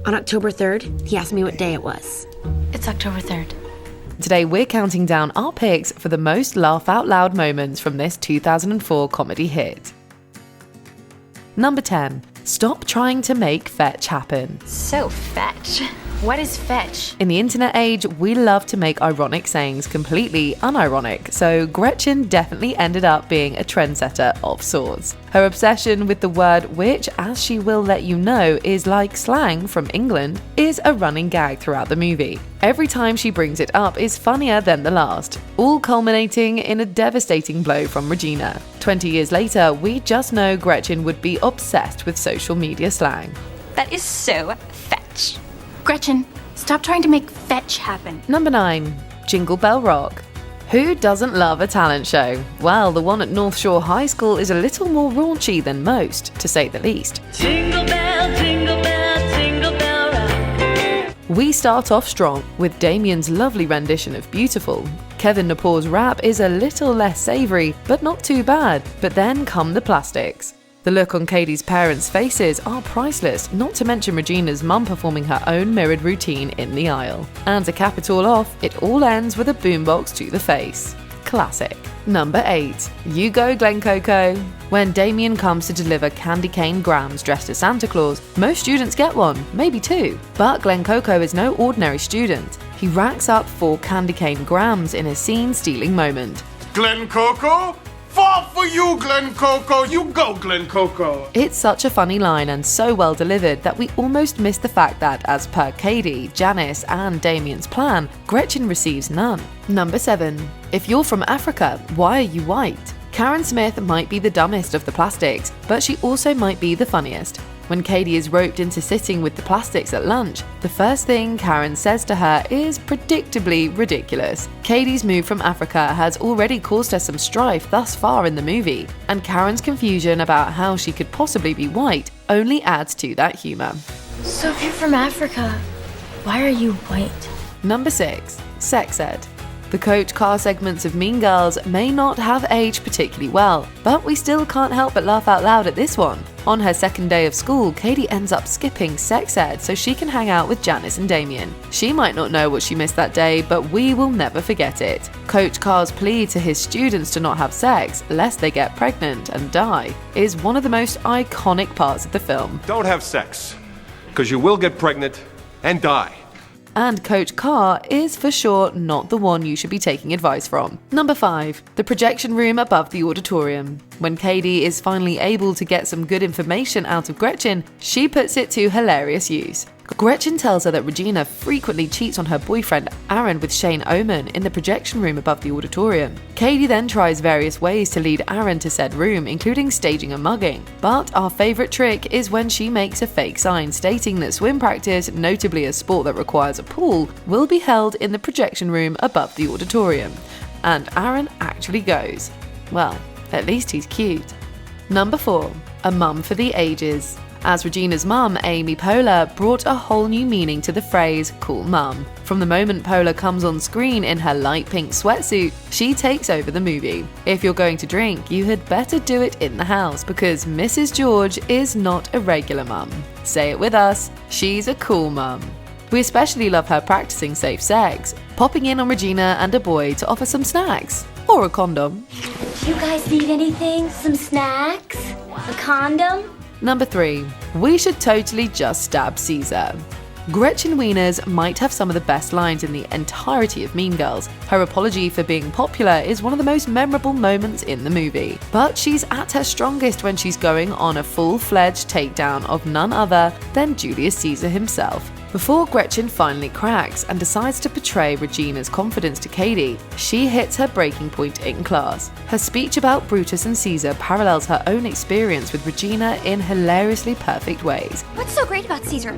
On October 3rd, he asked me what day it was. It's October 3rd. Today we're counting down our picks for the most laugh-out-loud moments from this 2004 comedy hit. Number 10. Stop trying to make fetch happen. So fetch. What is fetch? In the internet age, we love to make ironic sayings completely unironic, so Gretchen definitely ended up being a trendsetter of sorts. Her obsession with the word, which, as she will let you know, is like slang from England, is a running gag throughout the movie. Every time she brings it up is funnier than the last, all culminating in a devastating blow from Regina. 20 years later, we just know Gretchen would be obsessed with social media slang. That is so fetch. Gretchen, stop trying to make fetch happen. Number 9. Jingle Bell Rock. Who doesn't love a talent show? Well, the one at North Shore High School is a little more raunchy than most, to say the least. Jingle bell, jingle bell, jingle bell rock. We start off strong with Damien's lovely rendition of Beautiful. Kevin Napour's rap is a little less savoury, but not too bad. But then come the plastics. The look on Katie's parents' faces are priceless, not to mention Regina's mum performing her own mirrored routine in the aisle. And to cap it all off, it all ends with a boombox to the face. Classic. Number 8. You Go Glen Coco. When Damien comes to deliver candy cane grams dressed as Santa Claus, most students get one, maybe 2. But Glen Coco is no ordinary student. He racks up 4 candy cane grams in a scene-stealing moment. Glen Coco? Fall for you, Glen Coco! You go, Glen Coco! It's such a funny line and so well delivered that we almost miss the fact that, as per Katie, Janice and Damien's plan, Gretchen receives none. Number 7. If you're from Africa, why are you white? Karen Smith might be the dumbest of the plastics, but she also might be the funniest. When Katie is roped into sitting with the plastics at lunch, the first thing Karen says to her is predictably ridiculous. Katie's move from Africa has already caused her some strife thus far in the movie, and Karen's confusion about how she could possibly be white only adds to that humour. So if you're from Africa, why are you white? Number 6. Sex Ed. The coach car segments of Mean Girls may not have aged particularly well, but we still can't help but laugh out loud at this one. On her second day of school, Katie ends up skipping sex ed so she can hang out with Janice and Damien. She might not know what she missed that day, but we will never forget it. Coach Carr's plea to his students to not have sex, lest they get pregnant and die, is one of the most iconic parts of the film. Don't have sex, because you will get pregnant and die. And Coach Carr is for sure not the one you should be taking advice from. Number 5. The projection room above the auditorium. When Katie is finally able to get some good information out of Gretchen, she puts it to hilarious use. Gretchen tells her that Regina frequently cheats on her boyfriend Aaron with Shane Oman in the projection room above the auditorium. Katie then tries various ways to lead Aaron to said room, including staging a mugging. But our favourite trick is when she makes a fake sign stating that swim practice, notably a sport that requires a pool, will be held in the projection room above the auditorium. And Aaron actually goes. Well, at least he's cute. Number 4. A mum for the ages. As Regina's mum, Amy Poehler, brought a whole new meaning to the phrase cool mum. From the moment Poehler comes on screen in her light pink sweatsuit, she takes over the movie. If you're going to drink, you had better do it in the house because Mrs. George is not a regular mum. Say it with us, she's a cool mum. We especially love her practicing safe sex, popping in on Regina and a boy to offer some snacks. Or a condom. You guys need anything? Some snacks? A condom? Number 3. We should totally just stab Caesar. Gretchen Wieners might have some of the best lines in the entirety of Mean Girls. Her apology for being popular is one of the most memorable moments in the movie. But she's at her strongest when she's going on a full-fledged takedown of none other than Julius Caesar himself. Before Gretchen finally cracks and decides to betray Regina's confidence to Katie, she hits her breaking point in class. Her speech about Brutus and Caesar parallels her own experience with Regina in hilariously perfect ways. What's so great about Caesar?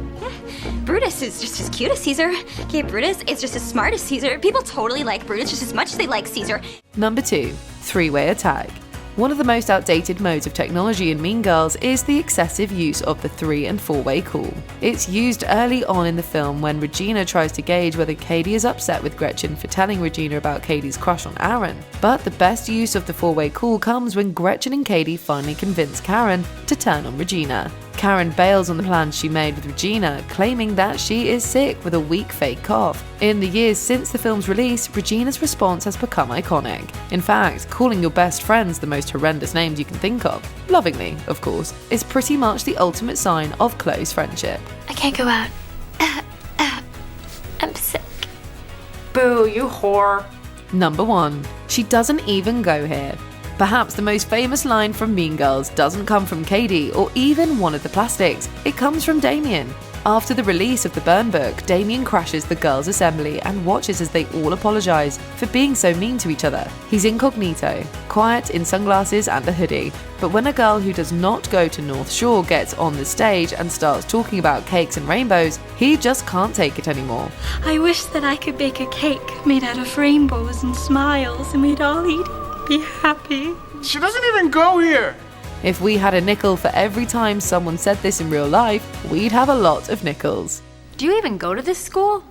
Brutus is just as cute as Caesar. Okay, Brutus is just as smart as Caesar. People totally like Brutus just as much as they like Caesar. Number 2. Three-way attack. One of the most outdated modes of technology in Mean Girls is the excessive use of the 3- and 4-way call. It's used early on in the film when Regina tries to gauge whether Katie is upset with Gretchen for telling Regina about Katie's crush on Aaron. But the best use of the 4-way call comes when Gretchen and Katie finally convince Karen to turn on Regina. Karen bails on the plans she made with Regina, claiming that she is sick with a weak fake cough. In the years since the film's release, Regina's response has become iconic. In fact, calling your best friends the most horrendous names you can think of, lovingly, of course, is pretty much the ultimate sign of close friendship. I can't go out. I'm sick. Boo, you whore. Number 1. She doesn't even go here. Perhaps the most famous line from Mean Girls doesn't come from Katie or even one of the plastics. It comes from Damien. After the release of the burn book, Damien crashes the girls' assembly and watches as they all apologise for being so mean to each other. He's incognito, quiet in sunglasses and a hoodie, but when a girl who does not go to North Shore gets on the stage and starts talking about cakes and rainbows, he just can't take it anymore. I wish that I could bake a cake made out of rainbows and smiles and we'd all eat it. Be happy. She doesn't even go here. If we had a nickel for every time someone said this in real life, we'd have a lot of nickels. Do you even go to this school?